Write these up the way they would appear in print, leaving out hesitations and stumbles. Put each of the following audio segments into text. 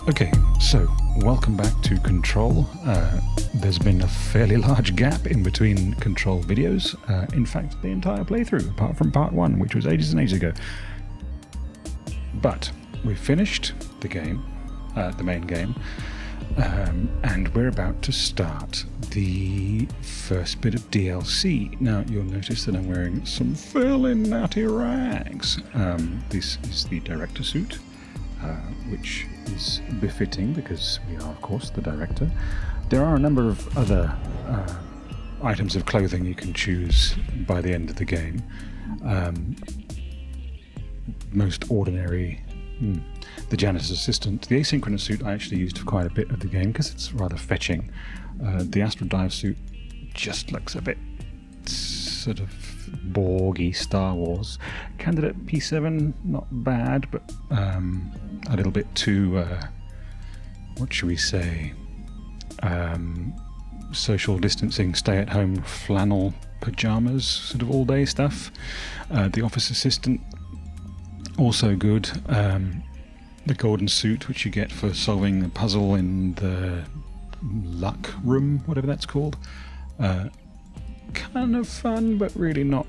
Okay, so welcome back to Control. There's been a fairly large gap in between Control videos. In fact, the entire playthrough, apart from part 1, which was ages and ages ago. But we've finished the game, the main game, and we're about to start the first bit of DLC. Now, you'll notice that I'm wearing some fairly natty rags. This is the director suit, which is befitting because we are, of course, the director. There are a number of other items of clothing you can choose by the end of the game. Most ordinary, the janitor's assistant. The asynchronous suit I actually used for quite a bit of the game because it's rather fetching. The Astral Dive suit just looks a bit sort of Borgy Star Wars. Candidate P7, not bad, but a little bit too, what should we say, social distancing, stay-at-home flannel pajamas, sort of all-day stuff. The office assistant, also good. The golden suit, which you get for solving the puzzle in the luck room, whatever that's called. Kind of fun, but really not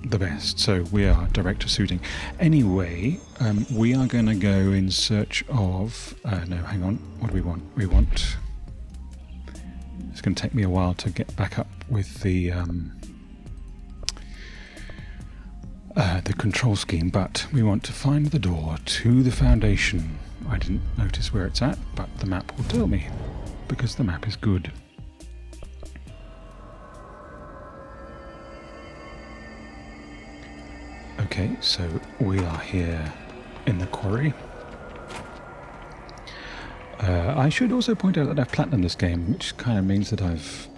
the best. So we are director suiting. Anyway, we are going to go in search of... no, hang on. What do we want? We want... It's going to take me a while to get back up with the control scheme, but we want to find the door to the foundation. I didn't notice where it's at, but the map will tell me, because the map is good. Okay, so we are here in the quarry. I should also point out that I've platinumed this game, which kind of means that I've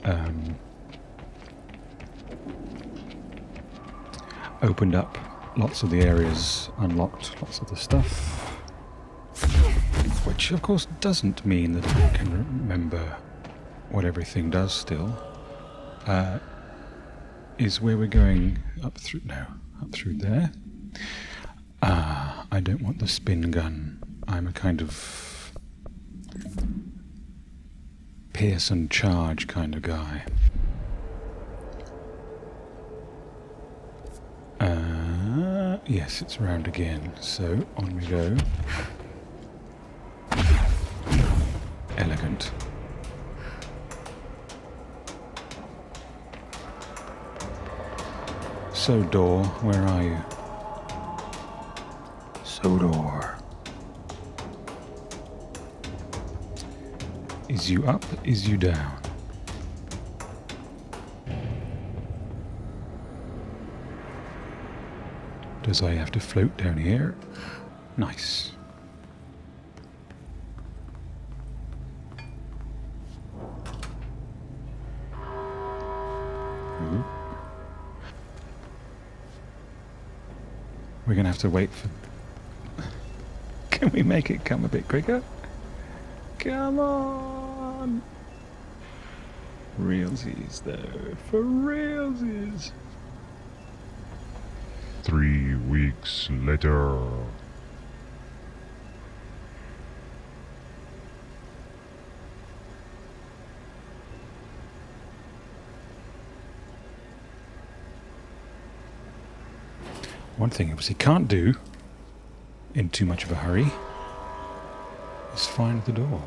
opened up lots of the areas, unlocked lots of the stuff, which of course doesn't mean that I can remember what everything does still. Is where we're going up through... No. Up through there. I don't want the spin gun. I'm a kind of pierce and charge kind of guy. Yes, it's round again. So on we go. Elegant. So, door, where are you? So, door. Is you up? Is you down? Does I have to float down here? Nice. We're going to have to wait for... Can we make it come a bit quicker? Come on! Realsies, though. For realsies. 3 weeks later. One thing you obviously can't do in too much of a hurry is find the door.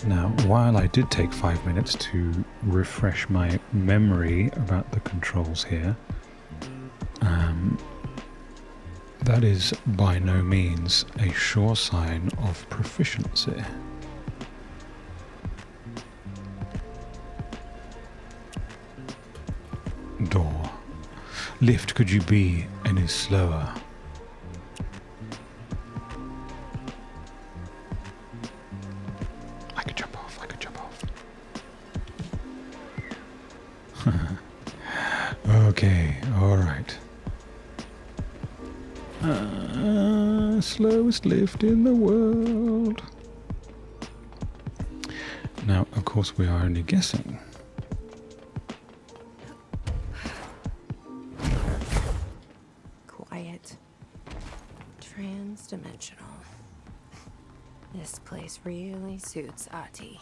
Now, while I did take 5 minutes to refresh my memory about the controls here, that is by no means a sure sign of proficiency. Door. Lift, could you be any slower? I could jump off. Okay, alright. Slowest lift in the world. Now, of course, we are only guessing. Quiet. Trans-dimensional. This place really suits Ahti.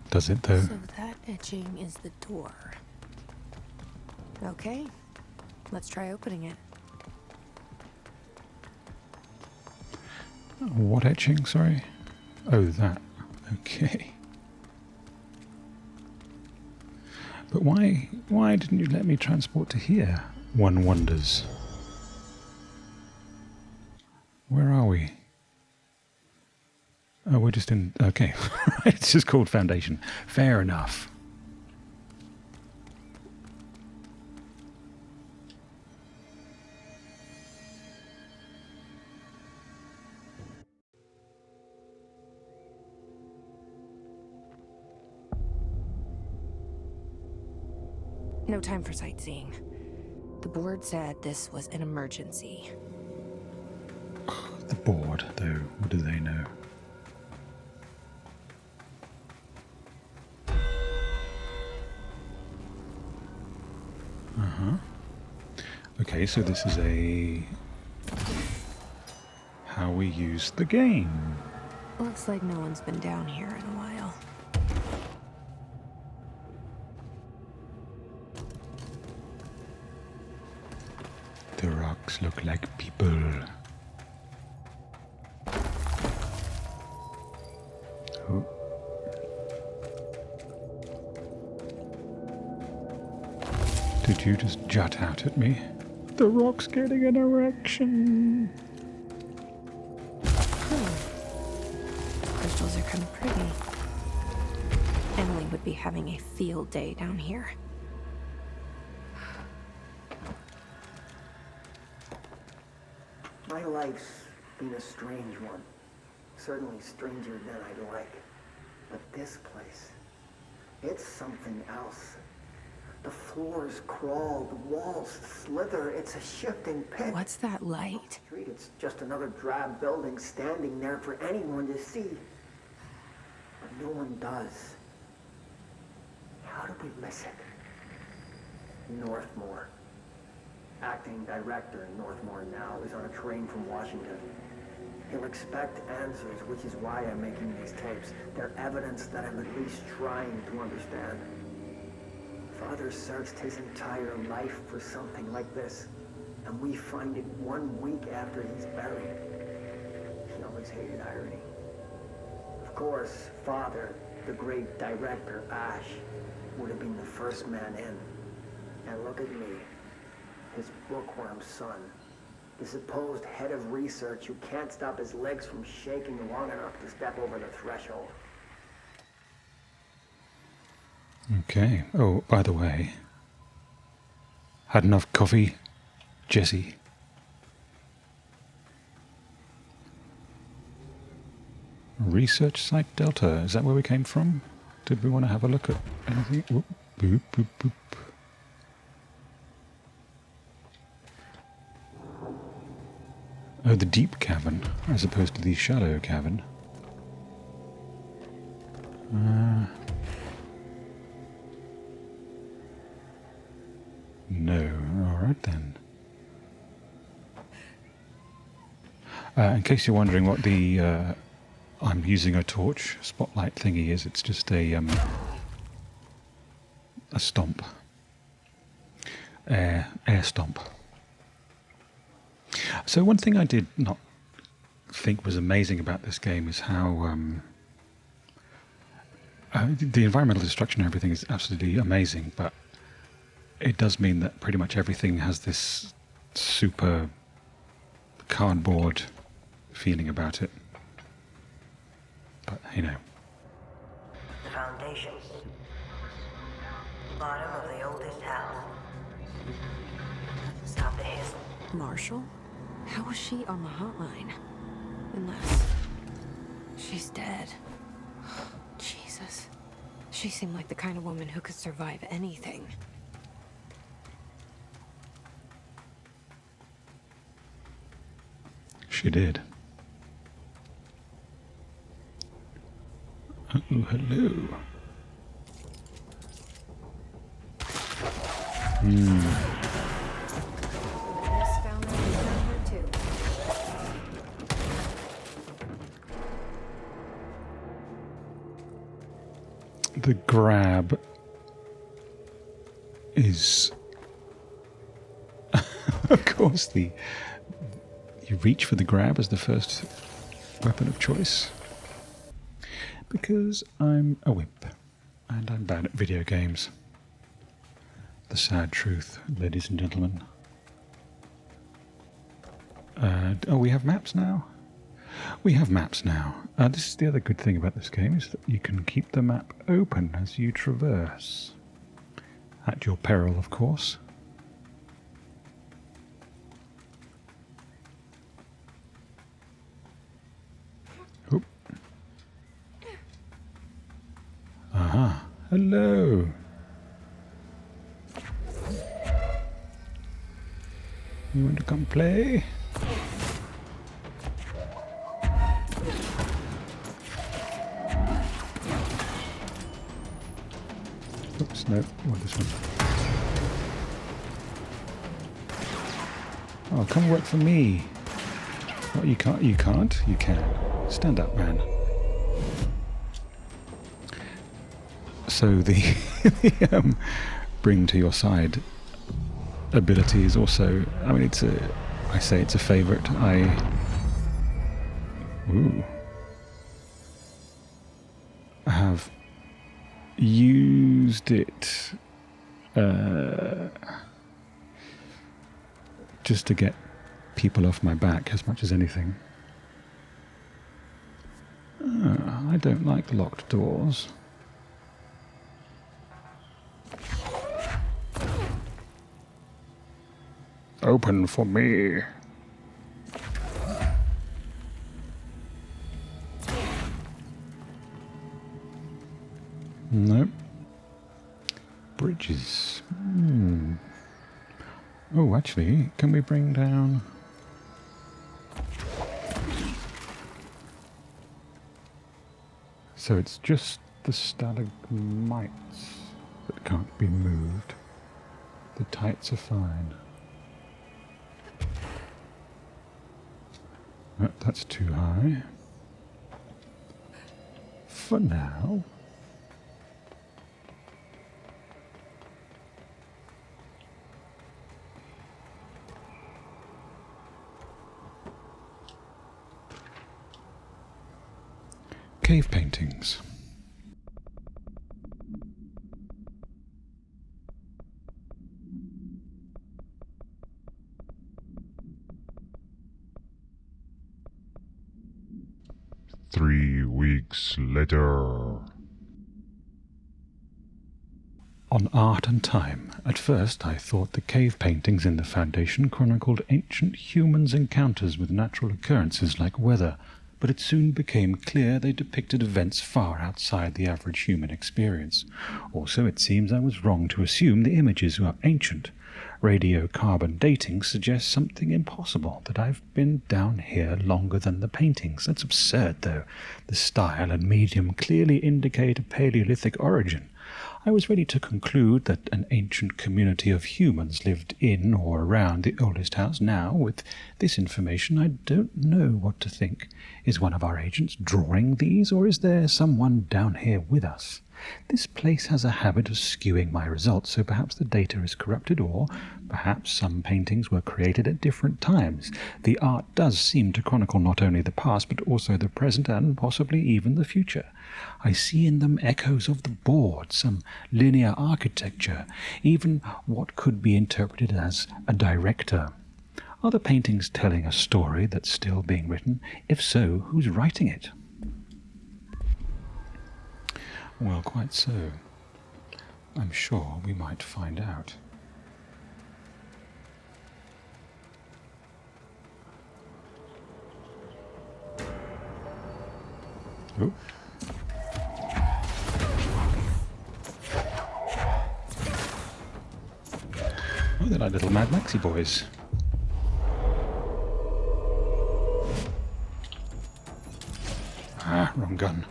Does it, though? So that etching is the door. Okay, let's try opening it. What etching, sorry? Oh, that. Okay. But why didn't you let me transport to here? One wonders. Where are we? Oh, we're just in... Okay. It's just called Foundation. Fair enough. No time for sightseeing. The board said this was an emergency. The board, though. What do they know? Okay, so this is how we use the game. Looks like no one's been down here in a while. The rocks look like people. Oh. Did you just jut out at me? The rock's getting an erection. Crystals are kind of pretty. Emily would be having a field day down here. My life's been a strange one. Certainly stranger than I'd like. But this place, it's something else. The floors crawl, the walls slither. It's a shifting pit. What's that light? Street, it's just another drab building standing there for anyone to see. But no one does. How did we miss it? Northmore. Acting director in Northmore now is on a train from Washington. He'll expect answers, which is why I'm making these tapes. They're evidence that I'm at least trying to understand. Father searched his entire life for something like this, and we find it 1 week after he's buried. He always hated irony. Of course, Father, the great director, Ash, would have been the first man in. And look at me, his bookworm son, the supposed head of research who can't stop his legs from shaking long enough to step over the threshold. Okay. Oh, by the way, had enough coffee, Jesse? Research Site Delta. Is that where we came from? Did we want to have a look at anything? Whoop, boop, boop, boop. Oh, the deep cavern, as opposed to the shallow cavern. No. Alright then. In case you're wondering what the I'm using a torch spotlight thingy is, it's just a stomp. Air stomp. So one thing I did not think was amazing about this game is how the environmental destruction and everything is absolutely amazing, but it does mean that pretty much everything has this super cardboard feeling about it. But, you know. The foundation. Bottom of the oldest house. Stop the hiss. Marshall? How was she on the hotline? Unless she's dead. Jesus. She seemed like the kind of woman who could survive anything. She did. Oh, hello. This found number 2. The grab is, of course, you reach for the grab as the first weapon of choice. Because I'm a wimp and I'm bad at video games. The sad truth, ladies and gentlemen. Oh, we have maps now? We have maps now. This is the other good thing about this game, is that you can keep the map open as you traverse. At your peril, of course. Oop. Aha. Hello. You want to come play? Oops, no, want this one. Oh, come work for me. Oh, you can't? You can't? You can. Stand up, man. So the, bring to your side ability is also, I mean, I say it's a favourite. Ooh. I have used it just to get people off my back as much as anything. I don't like locked doors. Open for me. Nope. Bridges. Oh, actually, can we bring down... So it's just the stalagmites that can't be moved. The tights are fine. Oh, that's too high. For now. Cave paintings. Three weeks later. On Art and Time. At first I thought the cave paintings in the Foundation chronicled ancient humans' encounters with natural occurrences like weather, but it soon became clear they depicted events far outside the average human experience. Also, it seems I was wrong to assume the images were ancient. Radiocarbon dating suggests something impossible, that I've been down here longer than the paintings. That's absurd, though. The style and medium clearly indicate a Paleolithic origin. I was ready to conclude that an ancient community of humans lived in or around the oldest house. Now, with this information, I don't know what to think. Is one of our agents drawing these, or is there someone down here with us? This place has a habit of skewing my results, so perhaps the data is corrupted, or perhaps some paintings were created at different times. The art does seem to chronicle not only the past, but also the present and possibly even the future. I see in them echoes of the board, some linear architecture, even what could be interpreted as a director. Are the paintings telling a story that's still being written? If so, who's writing it? Well, quite so. I'm sure we might find out. Oh. Oh, they're like little Mad Maxi boys. Wrong gun.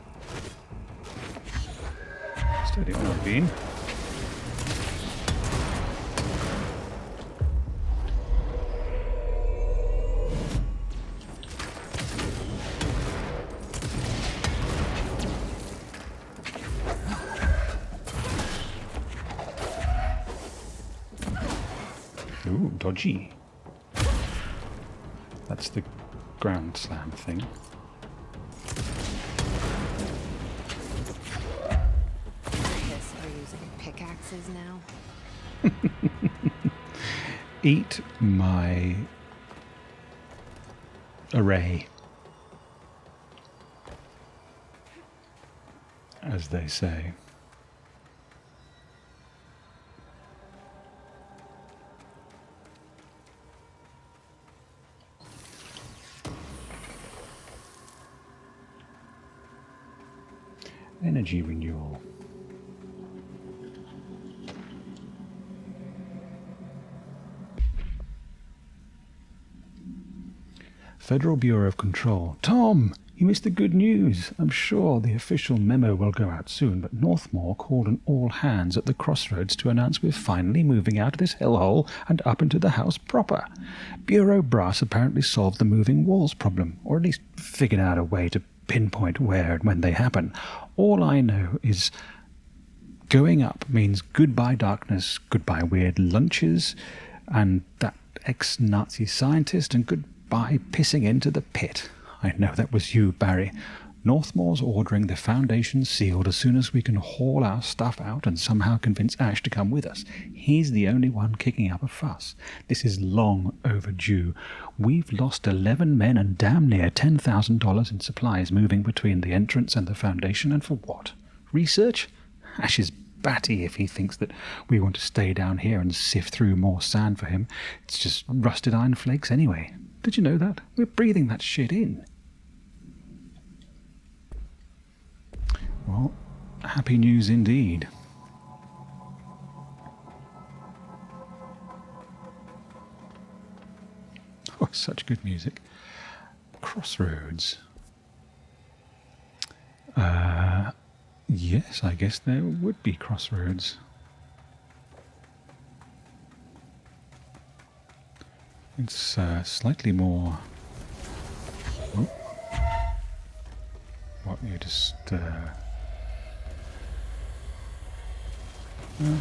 Steady on the beam. Ooh, dodgy. That's the ground slam thing. Guess we're using pickaxes now. Eat my array, as they say. Energy renewal. Federal Bureau of Control. Tom, you missed the good news. I'm sure the official memo will go out soon, but Northmore called an all-hands at the crossroads to announce we're finally moving out of this hellhole and up into the house proper. Bureau brass apparently solved the moving walls problem, or at least figured out a way to pinpoint where and when they happen. All I know is going up means goodbye darkness, goodbye weird lunches, and that ex-Nazi scientist, and goodbye pissing into the pit. I know that was you, Barry. Northmore's ordering the foundation sealed as soon as we can haul our stuff out and somehow convince Ash to come with us. He's the only one kicking up a fuss. This is long overdue. We've lost 11 men and damn near $10,000 in supplies moving between the entrance and the foundation, and for what? Research? Ash is batty if he thinks that we want to stay down here and sift through more sand for him. It's just rusted iron flakes anyway. Did you know that? We're breathing that shit in. Well, happy news indeed. Oh, such good music. Crossroads. Yes, I guess there would be crossroads. It's slightly more... Oh. What, you just...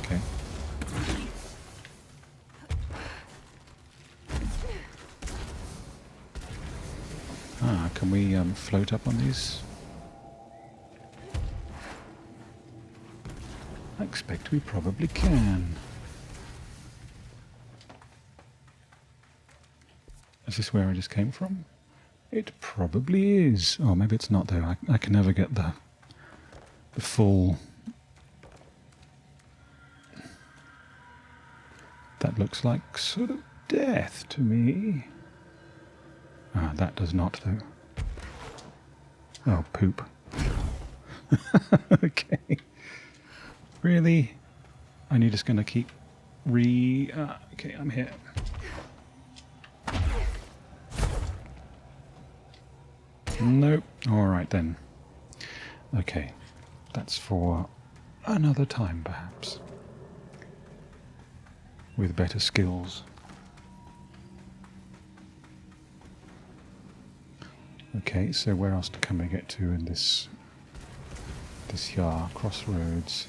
Okay. Can we float up on these? I expect we probably can. Is this where I just came from? It probably is. Oh, maybe it's not though. I can never get the full... That looks like sort of death to me. Ah, that does not though. Oh, poop. Okay. Really? And you're just going to keep okay, I'm here. Nope. Alright then. Okay. That's for another time, perhaps. With better skills. Okay, so where else can we get to in this here crossroads?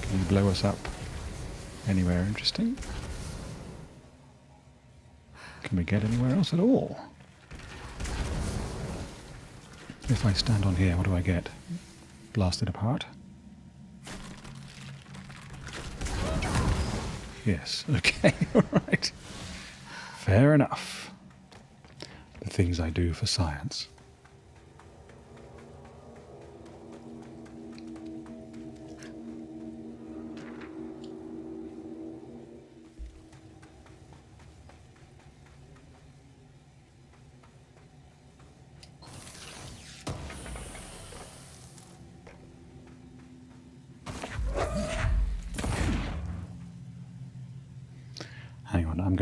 Can you blow us up anywhere interesting? Can we get anywhere else at all? If I stand on here, what do I get? Blasted apart? Yes, okay, alright. Fair enough. The things I do for science.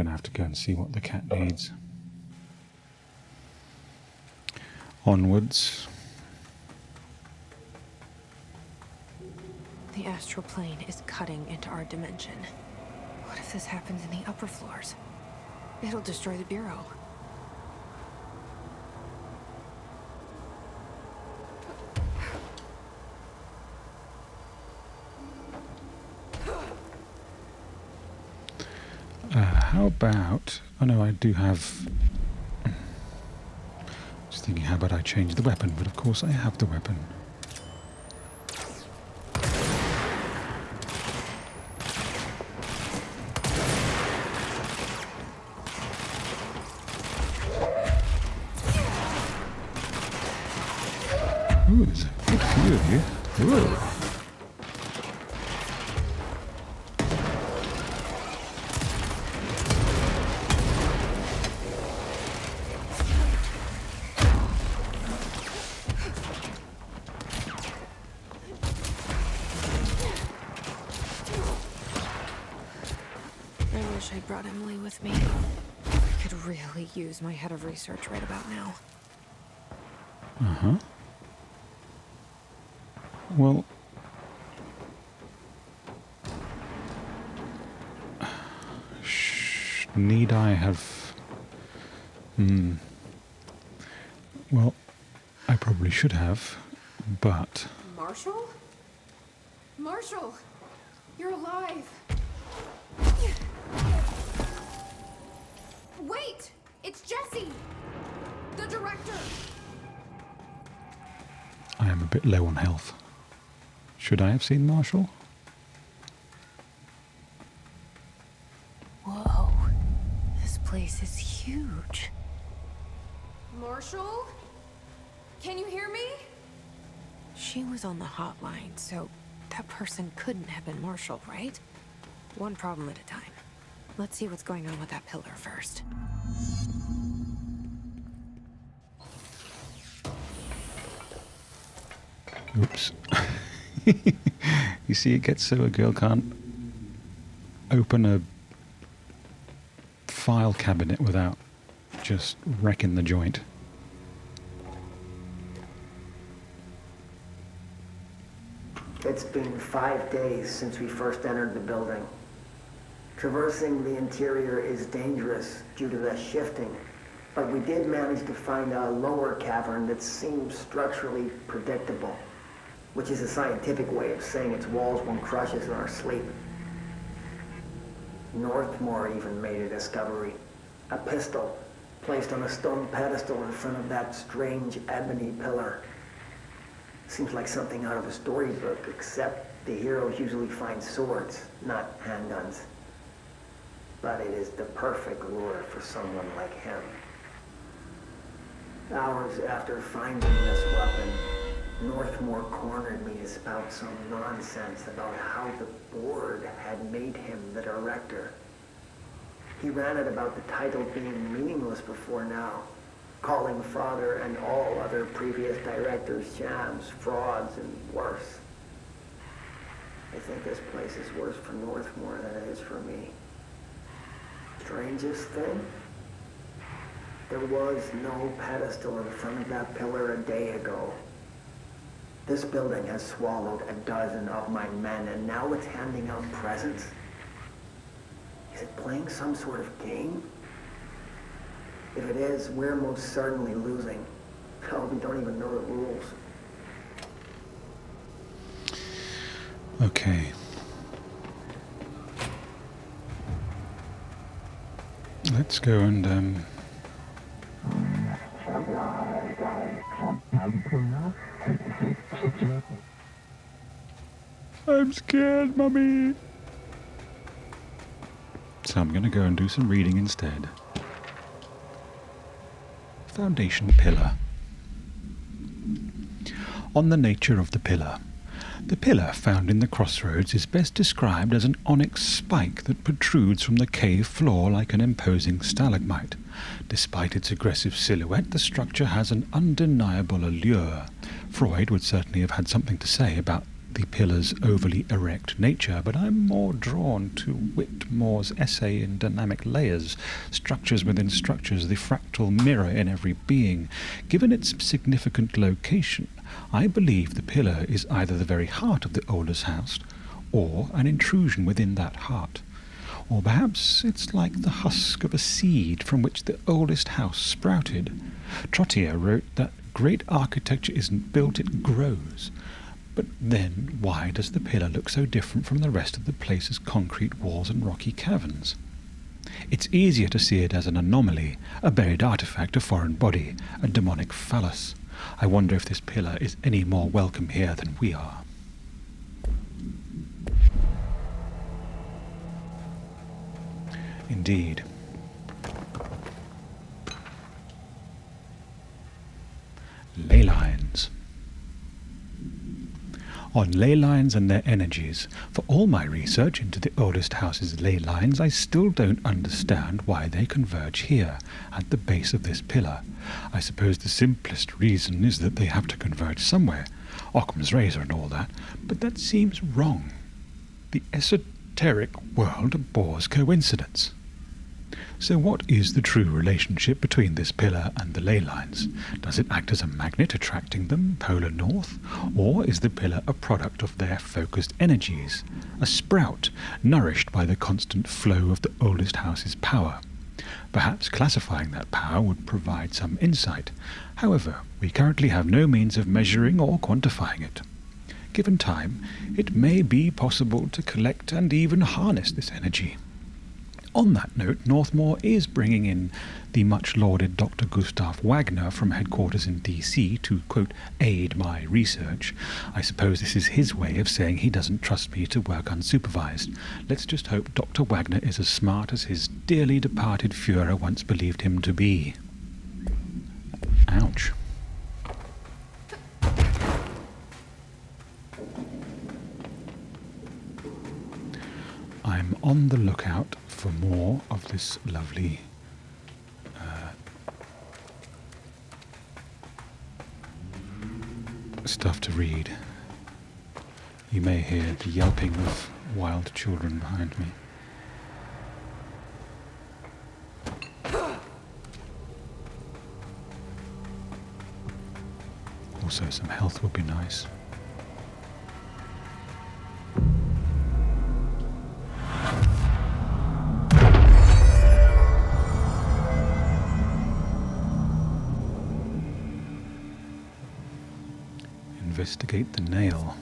going to have to go and see what the cat needs. Onwards. The astral plane is cutting into our dimension. What if this happens in the upper floors? It'll destroy the bureau. How about... Oh no, I do have... Just thinking, how about I change the weapon? But of course I have the weapon. Ooh, there's a good few of you. Ooh. I wish I'd brought Emily with me. I could really use my head of research right about now. Uh-huh. Well... Need I have... Well, I probably should have, but... Marshall? Marshall! You're alive! Wait! It's Jesse! The director! I am a bit low on health. Should I have seen Marshall? Whoa. This place is huge. Marshall? Can you hear me? She was on the hotline, so that person couldn't have been Marshall, right? One problem at a time. Let's see what's going on with that pillar first. Oops. You see, it gets so a girl can't open a file cabinet without just wrecking the joint. It's been 5 days since we first entered the building. Traversing the interior is dangerous due to the shifting, but we did manage to find a lower cavern that seems structurally predictable, which is a scientific way of saying its walls won't crush us in our sleep. Northmore even made a discovery. A pistol placed on a stone pedestal in front of that strange ebony pillar. Seems like something out of a storybook, except the heroes usually find swords, not handguns. But it is the perfect lure for someone like him. Hours after finding this weapon, Northmore cornered me to spout some nonsense about how the board had made him the director. He ran it about the title being meaningless before now, calling Father and all other previous directors shams, frauds, and worse. I think this place is worse for Northmore than it is for me. Strangest thing? There was no pedestal in front of that pillar a day ago. This building has swallowed a dozen of my men, and now it's handing out presents? Is it playing some sort of game? If it is, we're most certainly losing. Hell, we don't even know the rules. Okay. Let's go and, I'm scared, Mummy! So I'm going to go and do some reading instead. Foundation pillar. On the nature of the pillar. The pillar found in the crossroads is best described as an onyx spike that protrudes from the cave floor like an imposing stalagmite. Despite its aggressive silhouette, the structure has an undeniable allure. Freud would certainly have had something to say about the pillar's overly erect nature, but I'm more drawn to Whitmore's essay in dynamic layers, structures within structures, the fractal mirror in every being. Given its significant location, I believe the pillar is either the very heart of the oldest house, or an intrusion within that heart. Or perhaps it's like the husk of a seed from which the oldest house sprouted. Trottier wrote that great architecture isn't built, it grows. But then, why does the pillar look so different from the rest of the place's concrete walls and rocky caverns? It's easier to see it as an anomaly, a buried artifact, a foreign body, a demonic phallus. I wonder if this pillar is any more welcome here than we are. Indeed. Ley lines. On ley lines and their energies. For all my research into the oldest house's ley lines, I still don't understand why they converge here, at the base of this pillar. I suppose the simplest reason is that they have to converge somewhere. Occam's razor and all that, but that seems wrong. The esoteric world abhors coincidence. So what is the true relationship between this pillar and the ley lines? Does it act as a magnet attracting them polar north? Or is the pillar a product of their focused energies? A sprout nourished by the constant flow of the oldest house's power? Perhaps classifying that power would provide some insight. However, we currently have no means of measuring or quantifying it. Given time, it may be possible to collect and even harness this energy. On that note, Northmore is bringing in the much-lauded Dr. Gustav Wagner from headquarters in D.C. to, quote, aid my research. I suppose this is his way of saying he doesn't trust me to work unsupervised. Let's just hope Dr. Wagner is as smart as his dearly departed Führer once believed him to be. Ouch. I'm on the lookout for more of this lovely stuff to read. You may hear the yelping of wild children behind me. Also, some health would be nice. Investigate the nail.